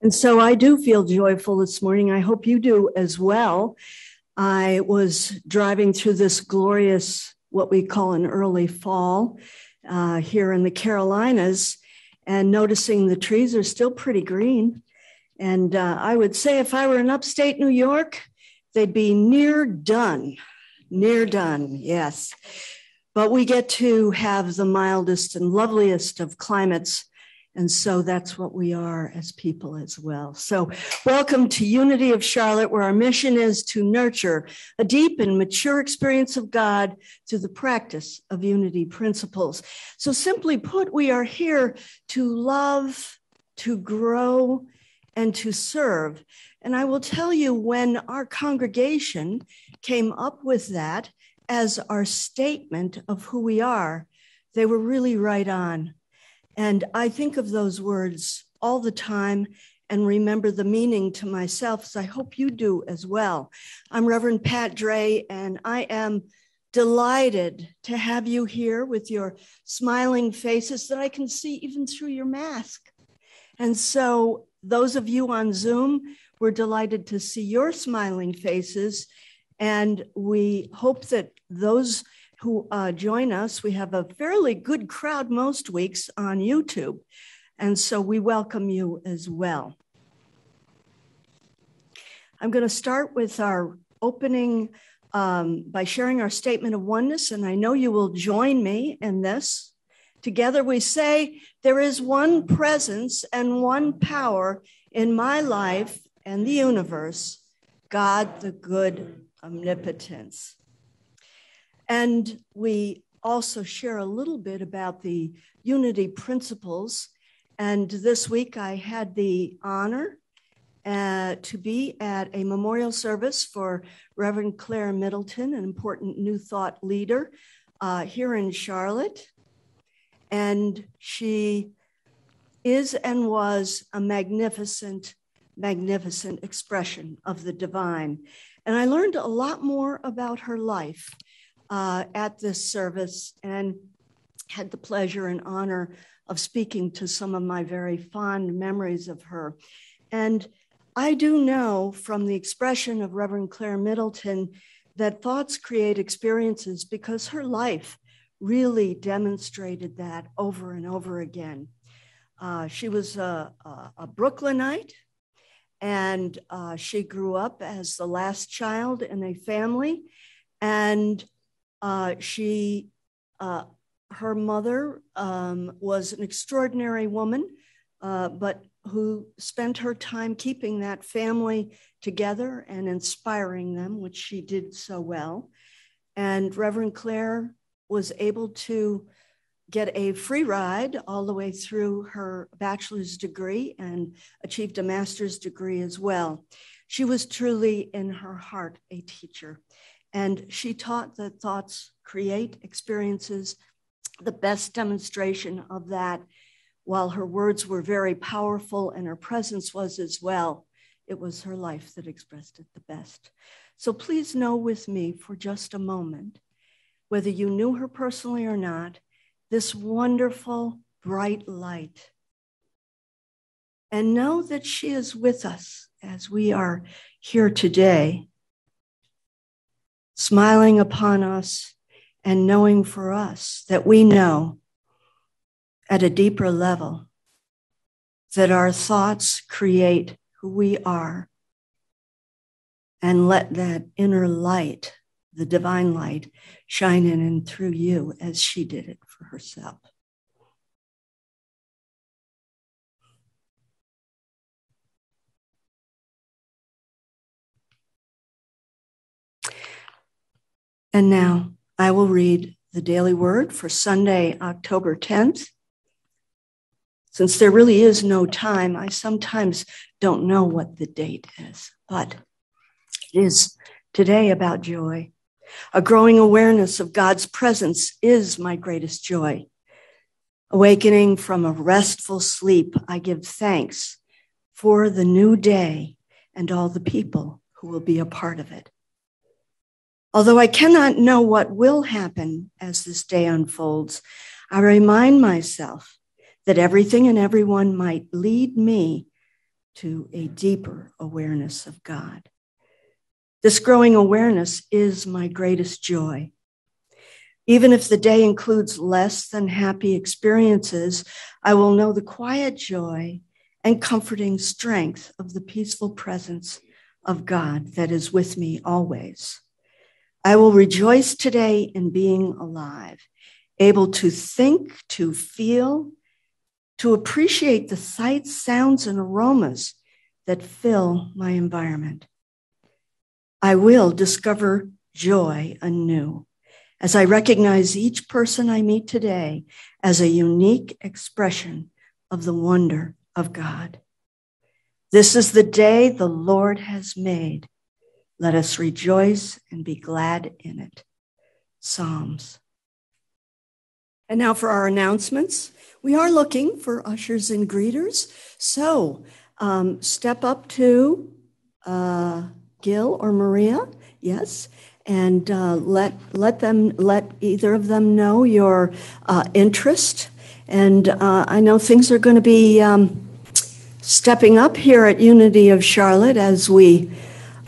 And so I do feel joyful this morning. I hope you do as well. I was driving through this glorious, what we call an early fall here in the Carolinas, and noticing the trees are still pretty green. And I would say if I were in upstate New York, they'd be near done, yes. But we get to have the mildest and loveliest of climates. And so that's what we are as people as well. So welcome to Unity of Charlotte, where our mission is to nurture a deep and mature experience of God through the practice of unity principles. So simply put, we are here to love, to grow, and to serve. And I will tell you, when our congregation came up with that as our statement of who we are, they were really right on. And I think of those words all the time and remember the meaning to myself, as I hope you do as well. I'm Reverend Pat Dre, and I am delighted to have you here with your smiling faces that I can see even through your mask. And so those of you on Zoom, we're delighted to see your smiling faces. And we hope that those who join us, we have a fairly good crowd most weeks on YouTube. And so we welcome you as well. I'm going to start with our opening by sharing our statement of oneness. And I know you will join me in this. Together we say, there is one presence and one power in my life and the universe, God the good omnipotence. And we also share a little bit about the unity principles. And this week I had the honor to be at a memorial service for Reverend Claire Middleton, an important New Thought leader here in Charlotte. And she is and was a magnificent expression of the divine. And I learned a lot more about her life at this service, and had the pleasure and honor of speaking to some of my very fond memories of her. And I do know from the expression of Reverend Claire Middleton that thoughts create experiences, because her life really demonstrated that over and over again. She was a Brooklynite, and she grew up as the last child in a family, and her mother was an extraordinary woman, but who spent her time keeping that family together and inspiring them, which she did so well. And Reverend Claire was able to get a free ride all the way through her bachelor's degree and achieved a master's degree as well. She was truly, in her heart, a teacher. And she taught that thoughts create experiences. The best demonstration of that, while her words were very powerful and her presence was as well, it was her life that expressed it the best. So please know with me for just a moment, whether you knew her personally or not, this wonderful, bright light. And know that she is with us as we are here today, smiling upon us and knowing for us that we know at a deeper level that our thoughts create who we are, and let that inner light, the divine light, shine in and through you as she did it for herself. And now I will read the daily word for Sunday, October 10th. Since there really is no time, I sometimes don't know what the date is, but it is today about joy. A growing awareness of God's presence is my greatest joy. Awakening from a restful sleep, I give thanks for the new day and all the people who will be a part of it. Although I cannot know what will happen as this day unfolds, I remind myself that everything and everyone might lead me to a deeper awareness of God. This growing awareness is my greatest joy. Even if the day includes less than happy experiences, I will know the quiet joy and comforting strength of the peaceful presence of God that is with me always. I will rejoice today in being alive, able to think, to feel, to appreciate the sights, sounds, and aromas that fill my environment. I will discover joy anew as I recognize each person I meet today as a unique expression of the wonder of God. This is the day the Lord has made. Let us rejoice and be glad in it. Psalms. And now for our announcements. We are looking for ushers and greeters. So step up to Gil or Maria, yes, and let either of them know your interest. And I know things are going to be stepping up here at Unity of Charlotte as we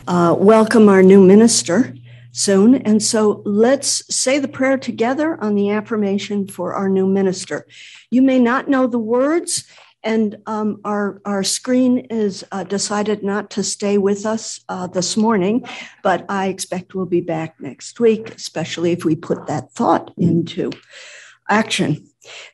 welcome our new minister soon. And so let's say the prayer together on the affirmation for our new minister. You may not know the words, and our screen is decided not to stay with us this morning, but I expect we'll be back next week, especially if we put that thought into action.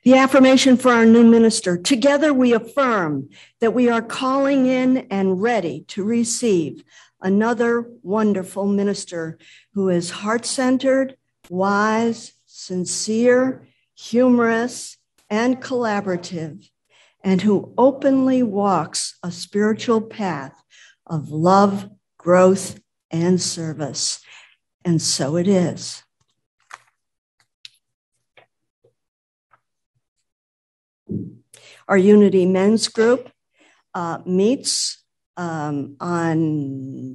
The affirmation for our new minister. Together we affirm that we are calling in and ready to receive another wonderful minister who is heart-centered, wise, sincere, humorous, and collaborative, and who openly walks a spiritual path of love, growth, and service. And so it is. Our Unity Men's Group meets on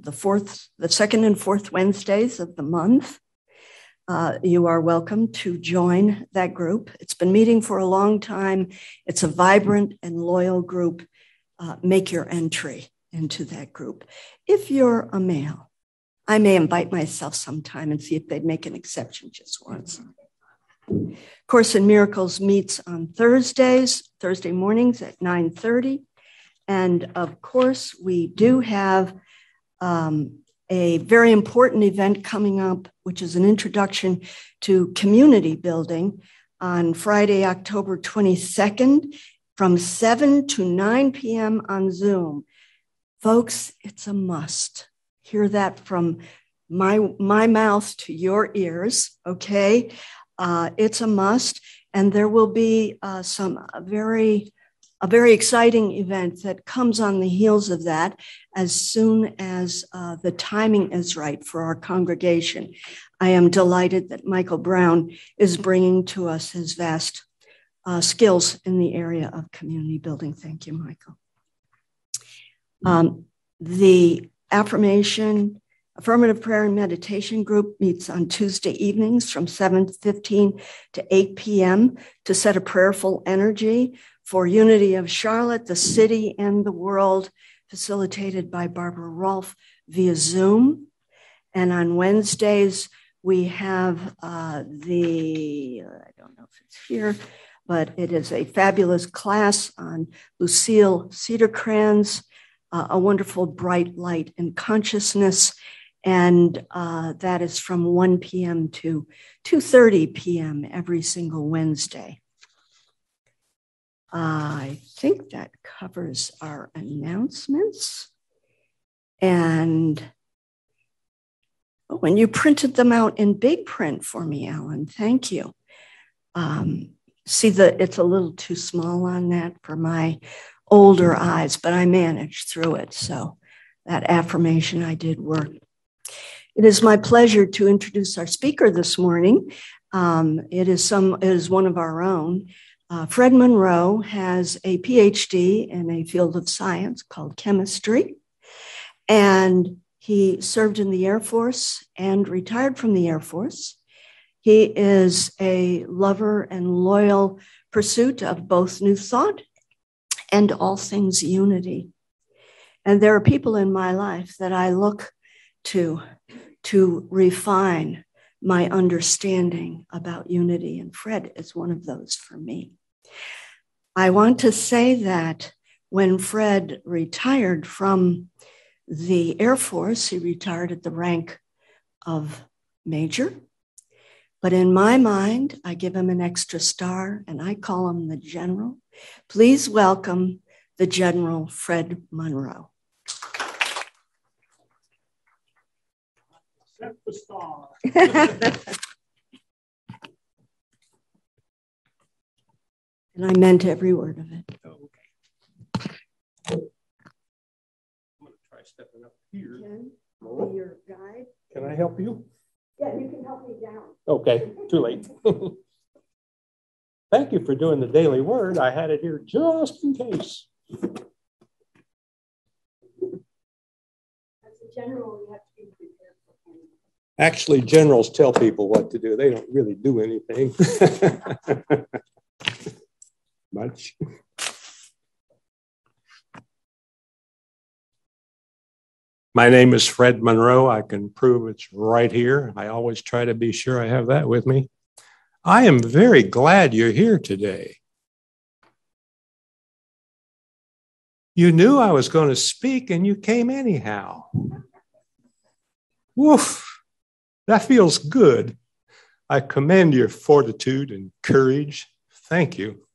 the second and fourth Wednesdays of the month. You are welcome to join that group. It's been meeting for a long time. It's a vibrant and loyal group. Make your entry into that group. If you're a male, I may invite myself sometime and see if they'd make an exception just once. Course in Miracles meets on Thursday mornings at 9:30. And of course, we do have a very important event coming up, which is an introduction to community building on Friday, October 22nd from 7 to 9 p.m. on Zoom. Folks, it's a must. Hear that from my mouth to your ears, okay? It's a must, and there will be a very exciting event that comes on the heels of that as soon as the timing is right for our congregation. I am delighted that Michael Brown is bringing to us his vast skills in the area of community building. Thank you, Michael. The Affirmative Prayer and Meditation Group meets on Tuesday evenings from 7:15 to 8 p.m. to set a prayerful energy for Unity of Charlotte, the city, and the world, facilitated by Barbara Rolfe via Zoom. And on Wednesdays, we have I don't know if it's here, but it is a fabulous class on Lucille Cedarcrans, a wonderful bright light in consciousness. And that is from 1 p.m. to 2:30 p.m. every single Wednesday. I think that covers our announcements. And when you printed them out in big print for me, Alan, thank you. See it's a little too small on that for my older eyes, but I managed through it. So that affirmation I did work. It is my pleasure to introduce our speaker this morning. It is one of our own. Fred Monroe has a PhD in a field of science called chemistry, and he served in the Air Force and retired from the Air Force. He is a lover and loyal pursuit of both New Thought and all things unity. And there are people in my life that I look to refine my understanding about unity. And Fred is one of those for me. I want to say that when Fred retired from the Air Force, he retired at the rank of major. But in my mind, I give him an extra star and I call him the General. Please welcome the General Fred Monroe. Set the star. And I meant every word of it. Okay. I'm going to try stepping up here. Ken, I'll be your guide. Can I help you? Yeah, you can help me down. Okay, too late. Thank you for doing the daily word. I had it here just in case. As a general, you have to be prepared for anything. Actually, generals tell people what to do. They don't really do anything. Much. My name is Fred Monroe. I can prove it's right here. I always try to be sure I have that with me. I am very glad you're here today. You knew I was going to speak and you came anyhow. Woof, that feels good. I commend your fortitude and courage. Thank you.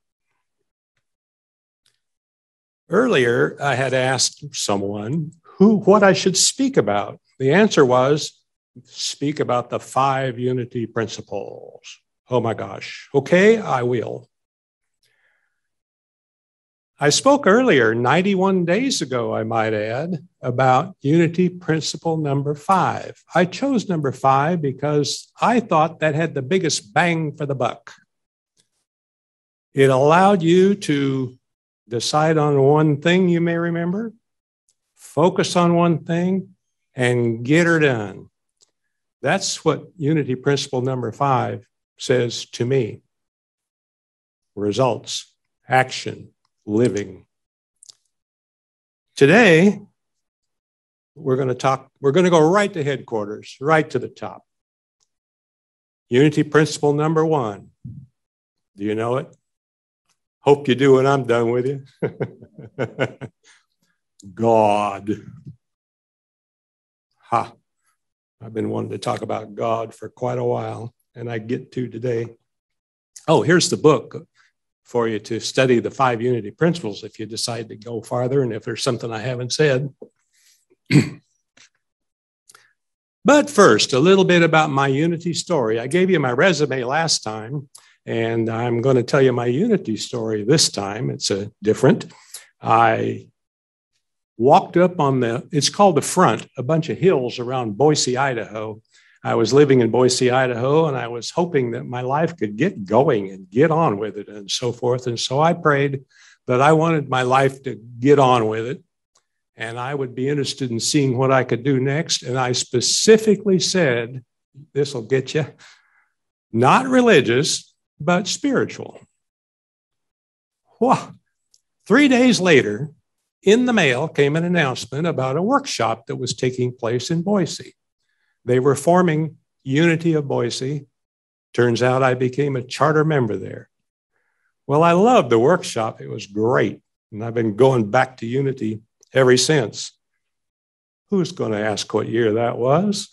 Earlier, I had asked someone what I should speak about. The answer was, speak about the 5 unity principles. Oh my gosh. Okay, I will. I spoke earlier, 91 days ago, I might add, about unity principle number 5. I chose number 5 because I thought that had the biggest bang for the buck. It allowed you to decide on one thing, you may remember, focus on one thing, and get her done. That's what unity principle number 5 says to me. Results, action, living. Today, we're going to go right to headquarters, right to the top. Unity principle number 1. Do you know it? Hope you do when I'm done with you. God. Ha. I've been wanting to talk about God for quite a while, and I get to today. Oh, here's the book for you to study the 5 unity principles if you decide to go farther and if there's something I haven't said. But first, a little bit about my unity story. I gave you my resume last time, and I'm going to tell you my unity story this time. It's different. I walked up on it's called the Front, a bunch of hills around Boise, Idaho. I was living in Boise, Idaho, and I was hoping that my life could get going and get on with it and so forth. And so I prayed that I wanted my life to get on with it, and I would be interested in seeing what I could do next. And I specifically said, this will get you, not religious, but spiritual. Whoa. 3 days later, in the mail came an announcement about a workshop that was taking place in Boise. They were forming Unity of Boise. Turns out I became a charter member there. Well, I loved the workshop. It was great. And I've been going back to Unity ever since. Who's going to ask what year that was?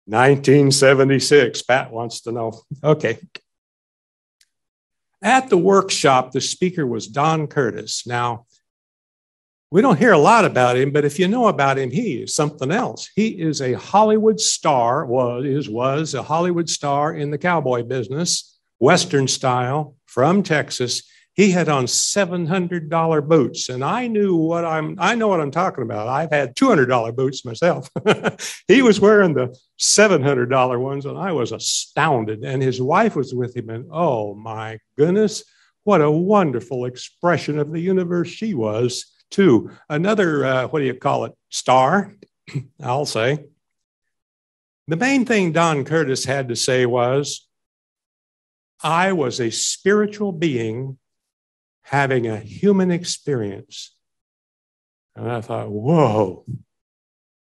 1976. Pat wants to know. Okay. At the workshop, the speaker was Don Curtis. Now, we don't hear a lot about him, but if you know about him, he is something else. He is a Hollywood star, was a Hollywood star in the cowboy business, Western style, from Texas. He had on $700 boots, and I know what I'm talking about. I've had $200 boots myself. He was wearing the $700 ones, and I was astounded. And his wife was with him, and oh my goodness, what a wonderful expression of the universe she was, too. Another, star, I'll say. The main thing Don Curtis had to say was, I was a spiritual being having a human experience. And I thought, whoa,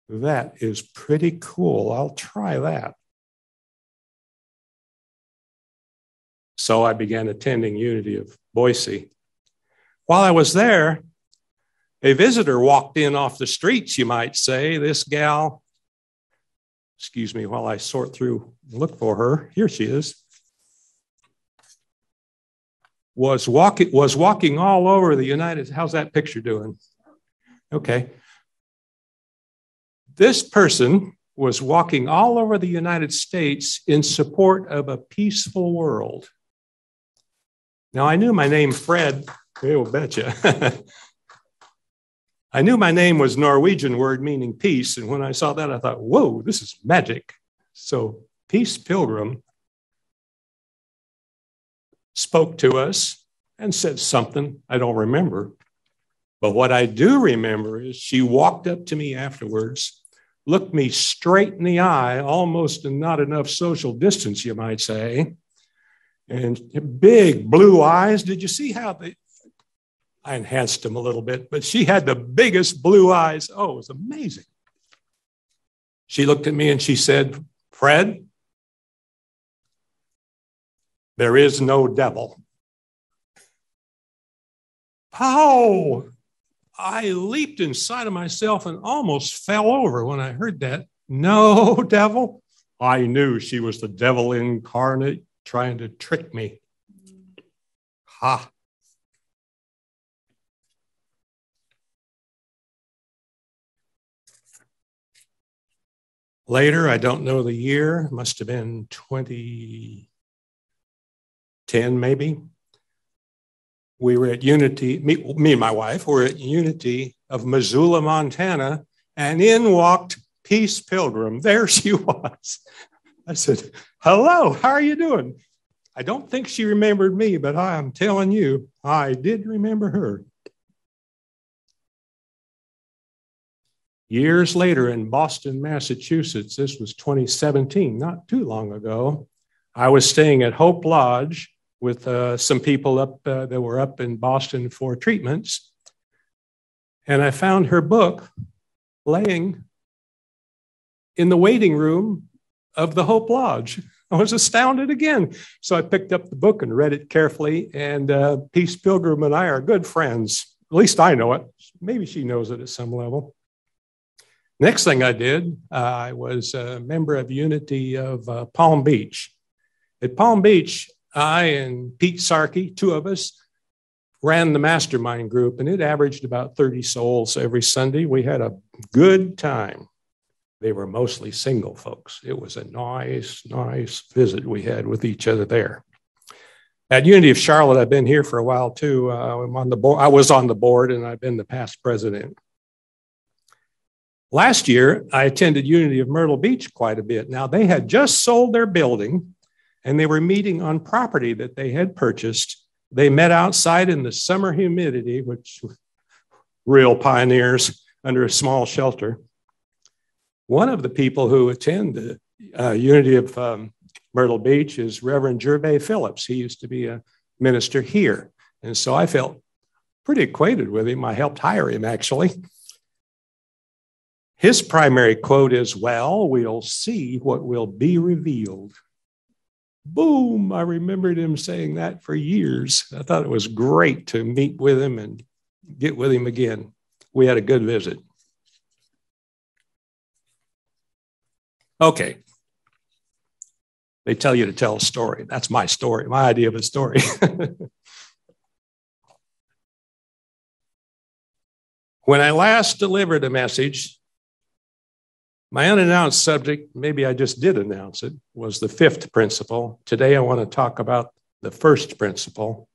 that is pretty cool. I'll try that. So I began attending Unity of Boise. While I was there, a visitor walked in off the streets, you might say. This gal, excuse me while I sort through, look for her. Here she is. Was walking all over the United. How's that picture doing? Okay. This person was walking all over the United States in support of a peaceful world. Now, I knew my name, Fred. You'll betcha. I knew my name was Norwegian word meaning peace. And when I saw that, I thought, whoa, this is magic. So Peace Pilgrim spoke to us and said something I don't remember. But what I do remember is she walked up to me afterwards, looked me straight in the eye, almost not enough social distance, you might say, and big blue eyes. Did you see how I enhanced them a little bit, but she had the biggest blue eyes. Oh, it was amazing. She looked at me and she said, Fred, there is no devil. Oh, I leaped inside of myself and almost fell over when I heard that. No devil. I knew she was the devil incarnate trying to trick me. Ha. Later, I don't know the year, must have been 2010 maybe. We were at Unity, me and my wife were at Unity of Missoula, Montana, and in walked Peace Pilgrim. There she was. I said, hello, how are you doing? I don't think she remembered me, but I'm telling you, I did remember her. Years later in Boston, Massachusetts, this was 2017, not too long ago, I was staying at Hope Lodge with some people up that were up in Boston for treatments. And I found her book laying in the waiting room of the Hope Lodge. I was astounded again. So I picked up the book and read it carefully. And Peace Pilgrim and I are good friends. At least I know it. Maybe she knows it at some level. Next thing I did, I was a member of Unity of Palm Beach. At Palm Beach, I and Pete Sarkey, two of us, ran the mastermind group, and it averaged about 30 souls every Sunday. We had a good time. They were mostly single folks. It was a nice visit we had with each other there. At Unity of Charlotte, I've been here for a while too. I'm on the board. I was on the board, and I've been the past president. Last year, I attended Unity of Myrtle Beach quite a bit. Now, they had just sold their building, and they were meeting on property that they had purchased. They met outside in the summer humidity, which real pioneers under a small shelter. One of the people who attend the Unity of Myrtle Beach is Reverend Gervais Phillips. He used to be a minister here. And so I felt pretty acquainted with him. I helped hire him, actually. His primary quote is, well, we'll see what will be revealed. Boom, I remembered him saying that for years. I thought it was great to meet with him and get with him again. We had a good visit. Okay. They tell you to tell a story. That's my story, my idea of a story. When I last delivered a message, my unannounced subject, maybe I just did announce it, was the fifth principle. Today, I want to talk about the first principle.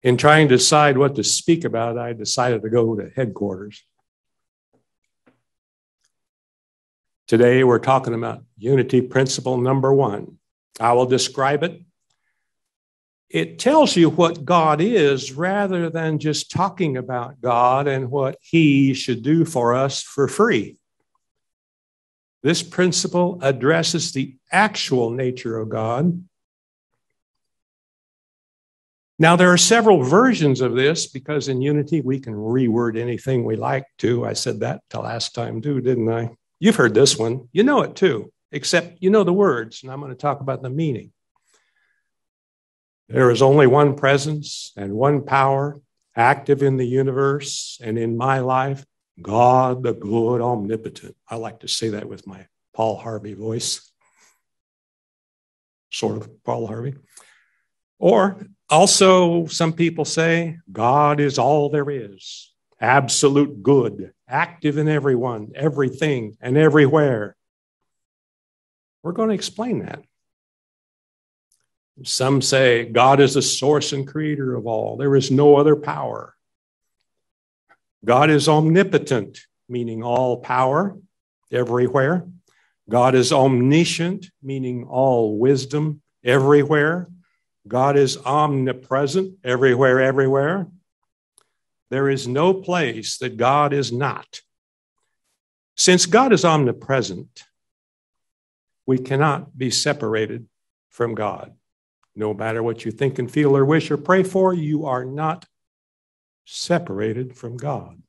In trying to decide what to speak about, I decided to go to headquarters. Today, we're talking about unity principle number 1. I will describe it. It tells you what God is rather than just talking about God and what He should do for us for free. This principle addresses the actual nature of God. Now, there are several versions of this because in unity, we can reword anything we like to. I said that the last time too, didn't I? You've heard this one. You know it too, except you know the words, and I'm going to talk about the meaning. There is only one presence and one power active in the universe and in my life, God, the good, omnipotent. I like to say that with my Paul Harvey voice, sort of Paul Harvey. Or also, some people say, God is all there is, absolute good, active in everyone, everything, and everywhere. We're going to explain that. Some say God is the source and creator of all. There is no other power. God is omnipotent, meaning all power, everywhere. God is omniscient, meaning all wisdom, everywhere. God is omnipresent, everywhere, everywhere. There is no place that God is not. Since God is omnipresent, we cannot be separated from God. No matter what you think and feel or wish or pray for, you are not separated from God.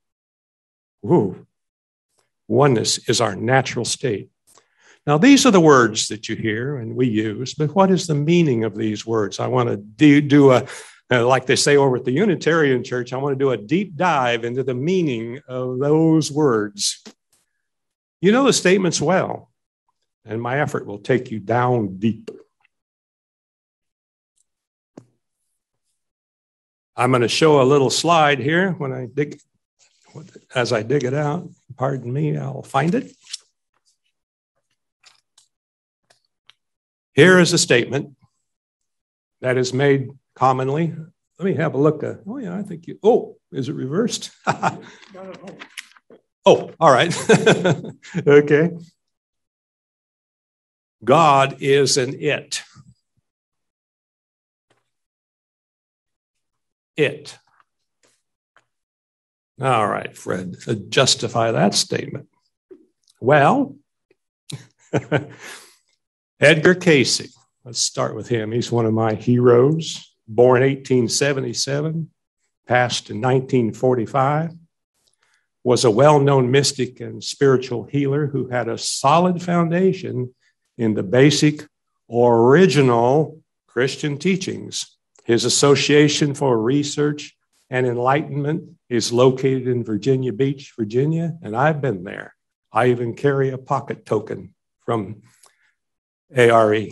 Woo. Oneness is our natural state. Now, these are the words that you hear and we use, but what is the meaning of these words? I want to do a, like they say over at the Unitarian Church, I want to do a deep dive into the meaning of those words. You know the statements well, and my effort will take you down deeper. I'm going to show a little slide here as I dig it out. Pardon me, I'll find it. Here is a statement that is made commonly. Let me have a look. Is it reversed? Oh, all right. Okay. God is an it. It. All right, Fred, justify that statement. Well, Edgar Cayce, let's start with him. He's one of my heroes, born 1877, passed in 1945, was a well-known mystic and spiritual healer who had a solid foundation in the basic original Christian teachings. His Association for Research and Enlightenment is located in Virginia Beach, Virginia, and I've been there. I even carry a pocket token from ARE.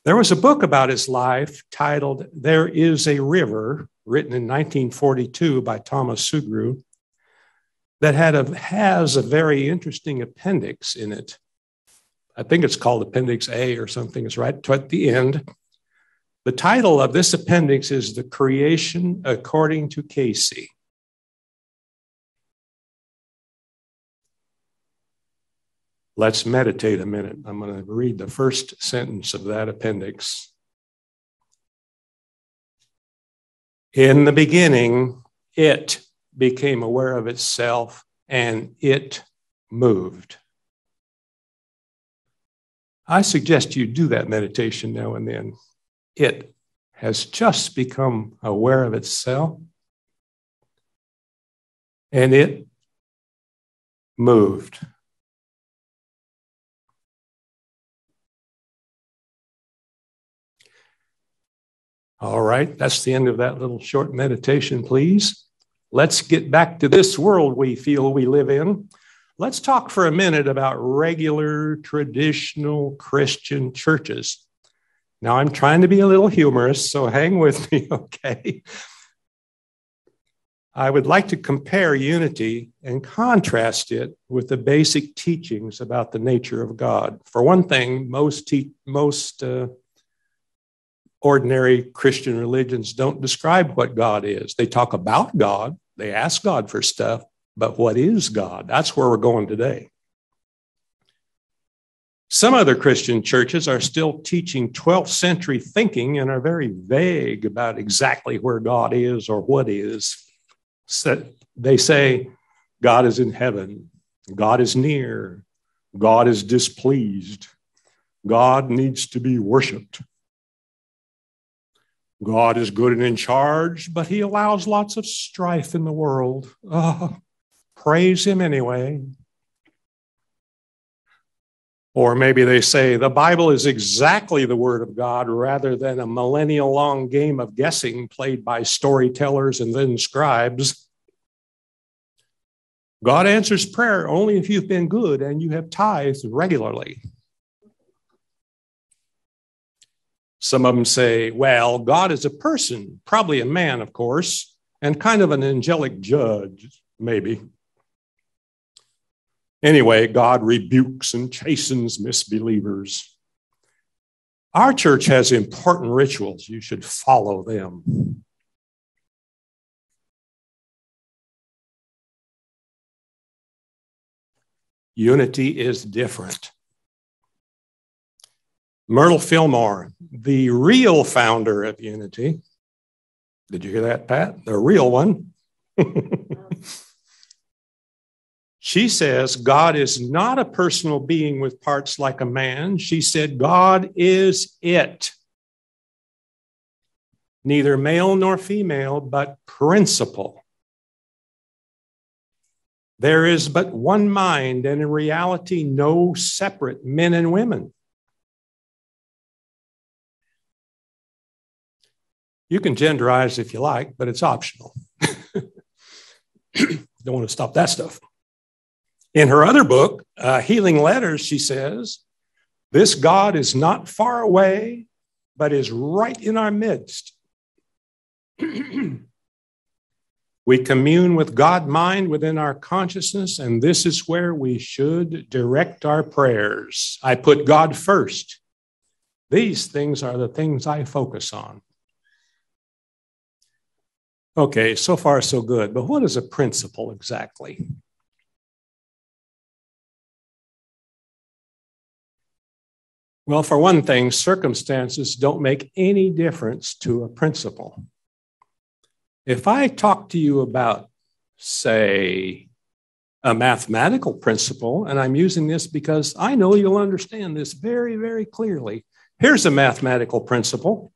There was a book about his life titled There Is a River, written in 1942 by Thomas Sugru, that has a very interesting appendix in it. I think it's called Appendix A or something. It's right at the end. The title of this appendix is The Creation According to Cayce. Let's meditate a minute. I'm going to read the first sentence of that appendix. In the beginning, it became aware of itself and it moved. I suggest you do that meditation now and then. It has just become aware of itself and it moved. All right, that's the end of that little short meditation, please. Let's get back to this world we feel we live in. Let's talk for a minute about regular, traditional Christian churches. Now, I'm trying to be a little humorous, so hang with me, okay? I would like to compare unity and contrast it with the basic teachings about the nature of God. For one thing, most ordinary Christian religions don't describe what God is. They talk about God, they ask God for stuff, but what is God? That's where we're going today. Some other Christian churches are still teaching 12th century thinking and are very vague about exactly where God is or what is. So they say God is in heaven, God is near, God is displeased, God needs to be worshiped, God is good and in charge, but he allows lots of strife in the world. Praise him anyway. Or maybe they say the Bible is exactly the word of God rather than a millennial-long game of guessing played by storytellers and then scribes. God answers prayer only if you've been good and you have tithed regularly. Some of them say, well, God is a person, probably a man, of course, and kind of an angelic judge, maybe. Anyway, God rebukes and chastens misbelievers. Our church has important rituals. You should follow them. Unity is different. Myrtle Fillmore, the real founder of Unity. Did you hear that, Pat? The real one. She says God is not a personal being with parts like a man. She said God is it. Neither male nor female, but principle. There is but one mind, and in reality, no separate men and women. You can genderize if you like, but it's optional. Don't want to stop that stuff. In her other book, Healing Letters, she says, this God is not far away, but is right in our midst. We commune with God mind within our consciousness, and this is where we should direct our prayers. I put God first. These things are the things I focus on. Okay, so far so good, but what is a principle exactly? Well, for one thing, circumstances don't make any difference to a principle. If I talk to you about, say, a mathematical principle, and I'm using this because I know you'll understand this very, very clearly. Here's a mathematical principle.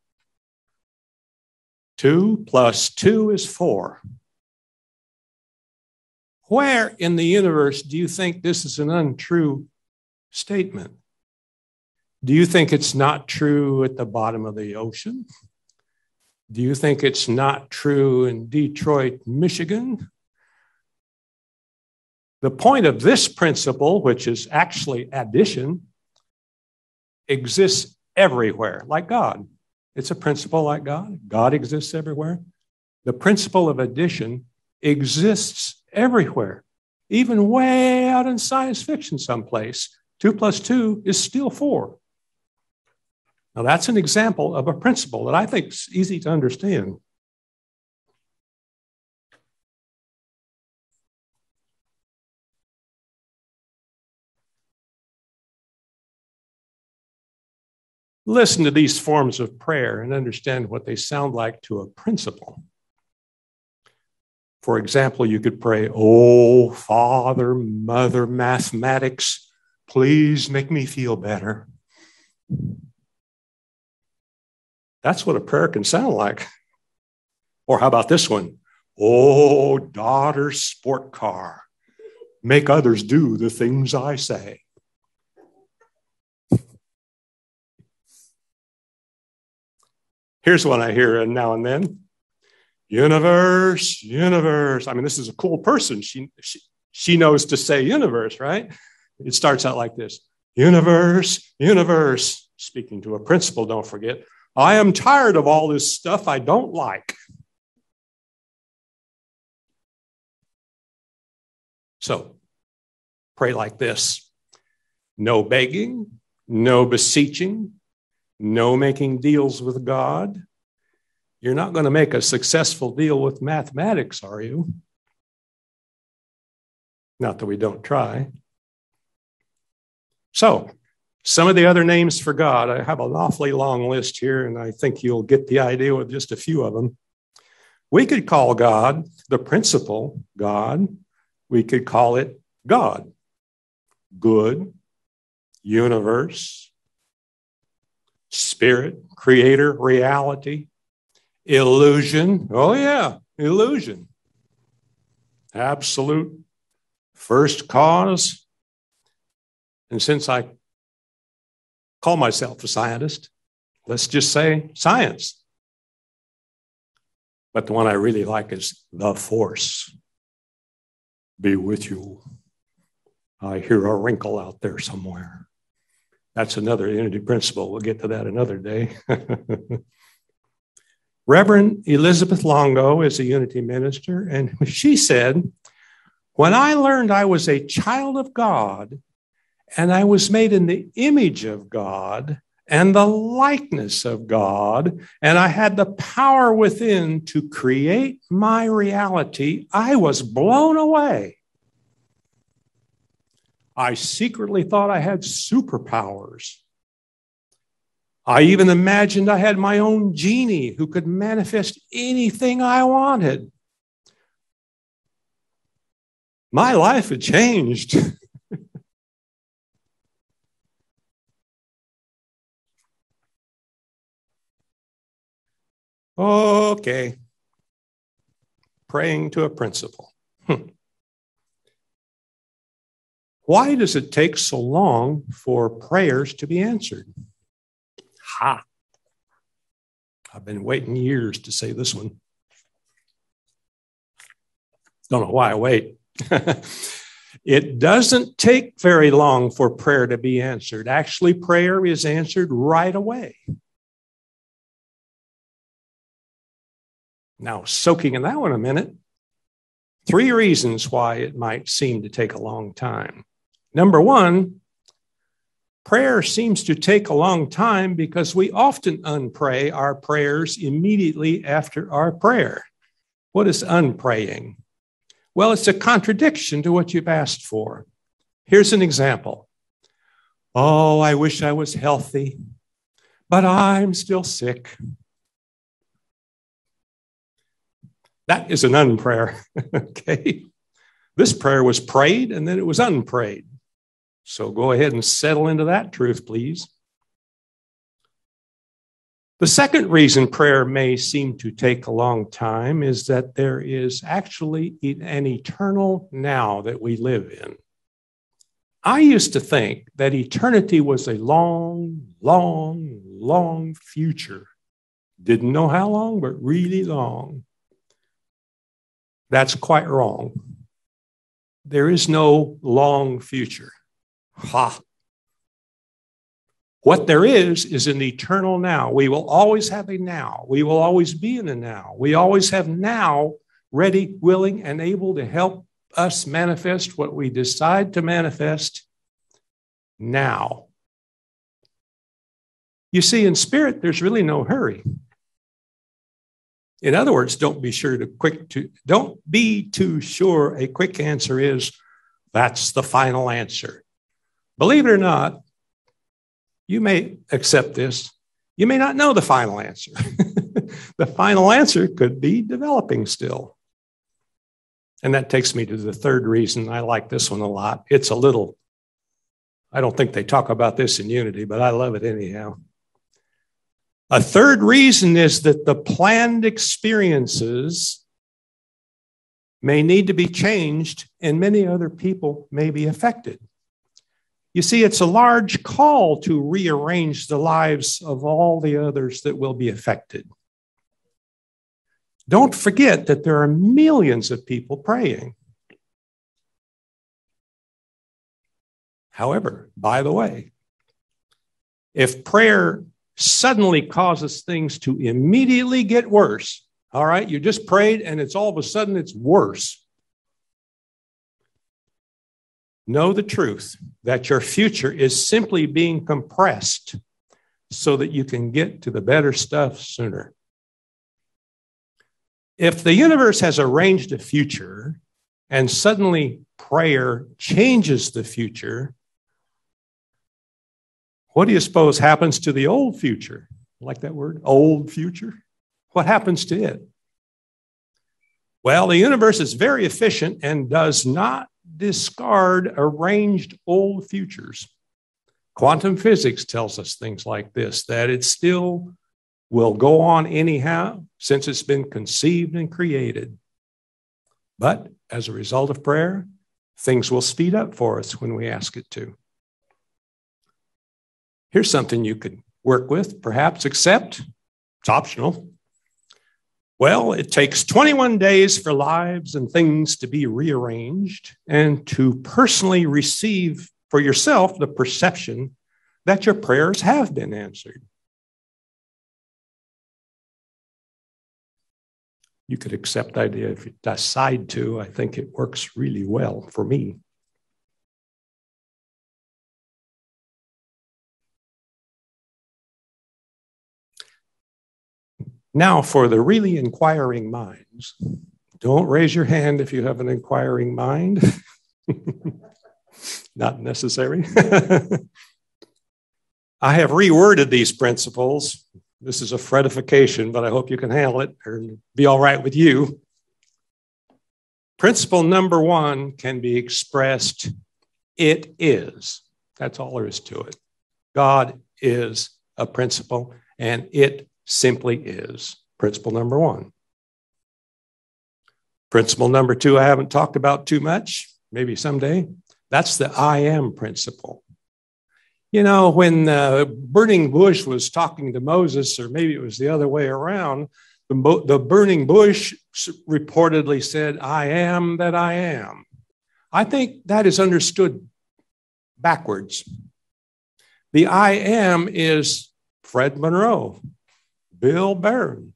2 plus 2 is 4. Where in the universe do you think this is an untrue statement? Do you think it's not true at the bottom of the ocean? Do you think it's not true in Detroit, Michigan? The point of this principle, which is actually addition, exists everywhere, like God. It's a principle like God. God exists everywhere. The principle of addition exists everywhere, even way out in science fiction someplace. 2 plus 2 is still 4. Now, that's an example of a principle that I think is easy to understand. Listen to these forms of prayer and understand what they sound like to a principle. For example, you could pray, "Oh, Father, Mother, Mathematics, please make me feel better." That's what a prayer can sound like. Or how about this one? "Oh, daughter, sport car, make others do the things I say." Here's one I hear now and then. "Universe, universe." I mean, this is a cool person. She knows to say universe, right? It starts out like this. "Universe, universe." Speaking to a principle, don't forget. "I am tired of all this stuff I don't like." So, pray like this. No begging, no beseeching, no making deals with God. You're not going to make a successful deal with mathematics, are you? Not that we don't try. So, some of the other names for God, I have an awfully long list here, and I think you'll get the idea with just a few of them. We could call God the principle, God. We could call it God, good, universe, spirit, creator, reality. Illusion. Oh, yeah, illusion. Absolute first cause. And since I call myself a scientist, let's just say science. But the one I really like is the force be with you. I hear a wrinkle out there somewhere. That's another unity principle. We'll get to that another day. Reverend Elizabeth Longo is a unity minister, and she said, when I learned I was a child of God and I was made in the image of God and the likeness of God, and I had the power within to create my reality, I was blown away. I secretly thought I had superpowers. I even imagined I had my own genie who could manifest anything I wanted. My life had changed. Okay. Praying to a principle. Why does it take so long for prayers to be answered? Ha! I've been waiting years to say this one. Don't know why I wait. It doesn't take very long for prayer to be answered. Actually, prayer is answered right away. Now, soaking in that one a minute, 3 reasons why it might seem to take a long time. Number 1, prayer seems to take a long time because we often unpray our prayers immediately after our prayer. What is unpraying? Well, it's a contradiction to what you've asked for. Here's an example. Oh, I wish I was healthy, but I'm still sick. That is an unprayer, okay? This prayer was prayed and then it was unprayed. So go ahead and settle into that truth, please. The second reason prayer may seem to take a long time is that there is actually an eternal now that we live in. I used to think that eternity was a long, long, long future. Didn't know how long, but really long. That's quite wrong. There is no long future. Ha! What there is an eternal now. We will always have a now. We will always be in a now. We always have now ready, willing, and able to help us manifest what we decide to manifest now. You see, in spirit, there's really no hurry. In other words, don't be too sure a quick answer is that's the final answer. Believe it or not, you may accept this. You may not know the final answer. The final answer could be developing still. And that takes me to the third reason. I like this one a lot. It's a little, I don't think they talk about this in unity, but I love it anyhow. A third reason is that the planned experiences may need to be changed and many other people may be affected. You see, it's a large call to rearrange the lives of all the others that will be affected. Don't forget that there are millions of people praying. However, by the way, if prayer suddenly causes things to immediately get worse, all right, you just prayed and it's all of a sudden it's worse. Know the truth that your future is simply being compressed so that you can get to the better stuff sooner. If the universe has arranged a future and suddenly prayer changes the future, what do you suppose happens to the old future? Like that word, old future? What happens to it? Well, the universe is very efficient and does not discard arranged old futures. Quantum physics tells us things like this, that it still will go on anyhow, since it's been conceived and created. But as a result of prayer, things will speed up for us when we ask it to. Here's something you could work with, perhaps accept. It's optional. Well, it takes 21 days for lives and things to be rearranged and to personally receive for yourself the perception that your prayers have been answered. You could accept the idea if you decide to. I think it works really well for me. Now, for the really inquiring minds, don't raise your hand if you have an inquiring mind. Not necessary. I have reworded these principles. This is a Fredification, but I hope you can handle it or be all right with you. Principle number 1 can be expressed, it is. That's all there is to it. God is a principle, and it simply is. Principle number 1. Principle number 2, I haven't talked about too much, maybe someday. That's the I am principle. You know, when the burning bush was talking to Moses, or maybe it was the other way around, the burning bush reportedly said, I am that I am. I think that is understood backwards. The I am is Fred Monroe, Bill Barron,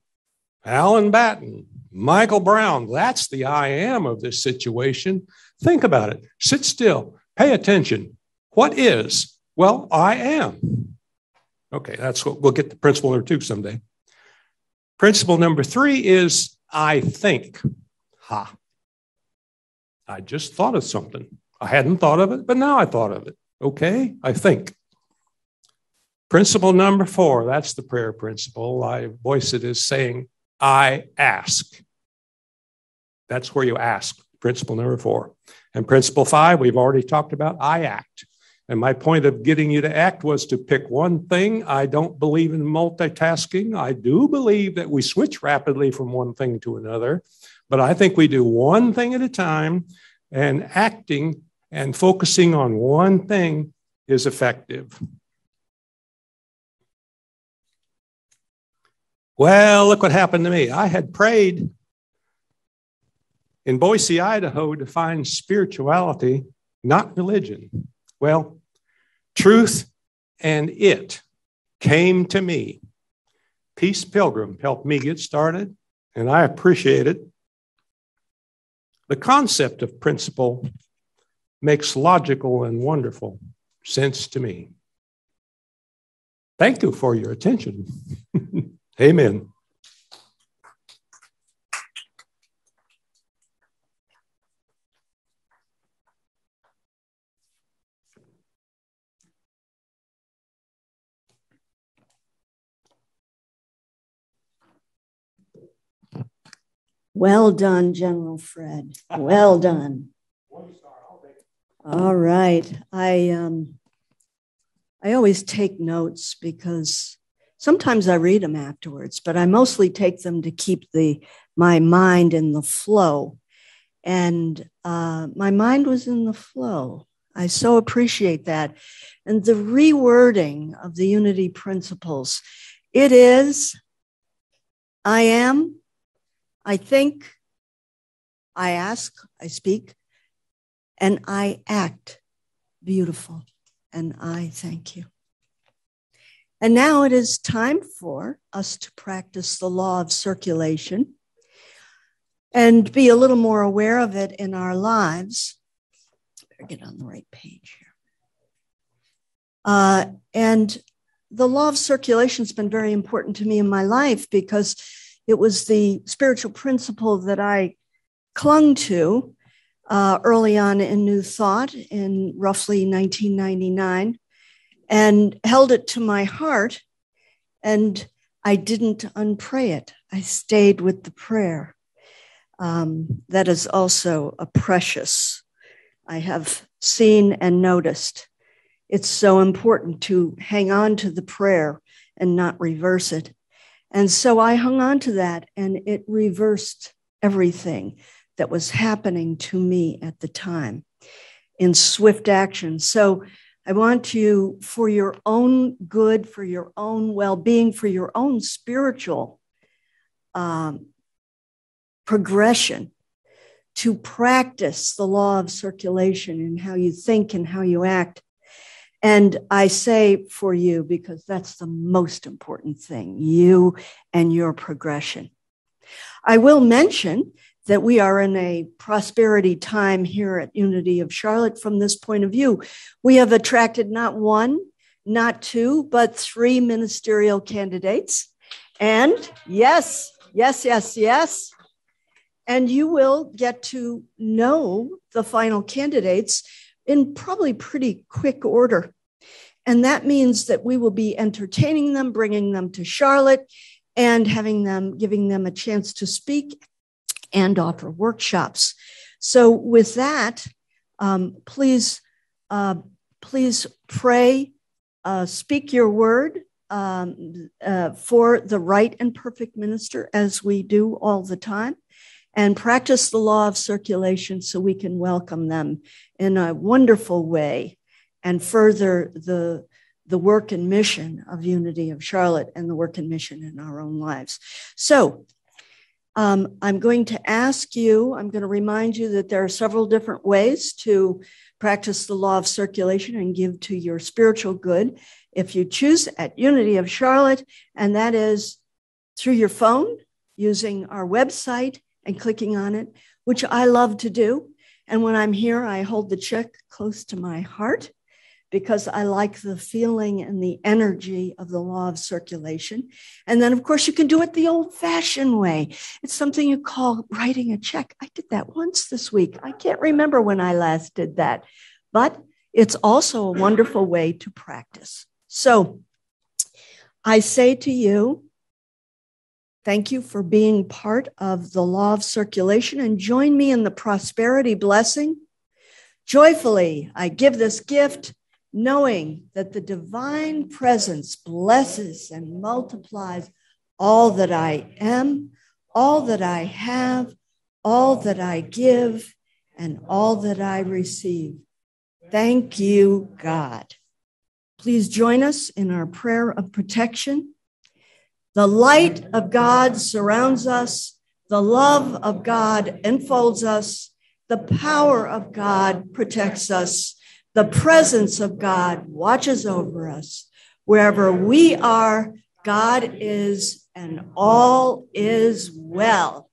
Alan Batten, Michael Brown. That's the I am of this situation. Think about it. Sit still. Pay attention. What is? Well, I am. Okay, that's what we'll get to principle number 2 someday. Principle number 3 is I think. I just thought of something. I hadn't thought of it, but now I thought of it. Okay, I think. Principle number 4, that's the prayer principle. I voice it as saying, I ask. That's where you ask. Principle number 4. And principle 5, we've already talked about, I act. And my point of getting you to act was to pick one thing. I don't believe in multitasking. I do believe that we switch rapidly from one thing to another, but I think we do one thing at a time, and acting and focusing on one thing is effective. Well, look what happened to me. I had prayed in Boise, Idaho, to find spirituality, not religion. Well, truth and it came to me. Peace Pilgrim helped me get started, and I appreciate it. The concept of principle makes logical and wonderful sense to me. Thank you for your attention. Amen. Well done, General Fred. Well done. All right. I always take notes because sometimes I read them afterwards, but I mostly take them to keep my mind in the flow. And my mind was in the flow. I so appreciate that. And the rewording of the unity principles. It is, I am, I think, I ask, I speak, and I act. Beautiful. And I thank you. And now it is time for us to practice the law of circulation and be a little more aware of it in our lives. Better get on the right page here. And the law of circulation has been very important to me in my life because it was the spiritual principle that I clung to early on in New Thought in roughly 1999 and held it to my heart. And I didn't unpray it. I stayed with the prayer. That is also a precious, I have seen and noticed. It's so important to hang on to the prayer and not reverse it. And so I hung on to that, and it reversed everything that was happening to me at the time in swift action. So I want you, for your own good, for your own well-being, for your own spiritual progression, to practice the law of circulation in how you think and how you act. And I say for you, because that's the most important thing, you and your progression. I will mention that we are in a prosperity time here at Unity of Charlotte from this point of view. We have attracted not one, not two, but 3 ministerial candidates. And yes. And you will get to know the final candidates in probably pretty quick order. And that means that we will be entertaining them, bringing them to Charlotte, and giving them a chance to speak and offer workshops. So with that, please pray, speak your word for the right and perfect minister, as we do all the time, and practice the law of circulation so we can welcome them in a wonderful way and further the work and mission of Unity of Charlotte and the work and mission in our own lives. So I'm going to remind you that there are several different ways to practice the law of circulation and give to your spiritual good if you choose at Unity of Charlotte, and that is through your phone using our website and clicking on it, which I love to do. And when I'm here, I hold the check close to my heart because I like the feeling and the energy of the law of circulation. And then, of course, you can do it the old-fashioned way. It's something you call writing a check. I did that once this week. I can't remember when I last did that, but it's also a wonderful way to practice. So I say to you, thank you for being part of the law of circulation, and join me in the prosperity blessing. Joyfully, I give this gift, knowing that the divine presence blesses and multiplies all that I am, all that I have, all that I give, and all that I receive. Thank you, God. Please join us in our prayer of protection. The light of God surrounds us. The love of God enfolds us. The power of God protects us. The presence of God watches over us. Wherever we are, God is, and all is well.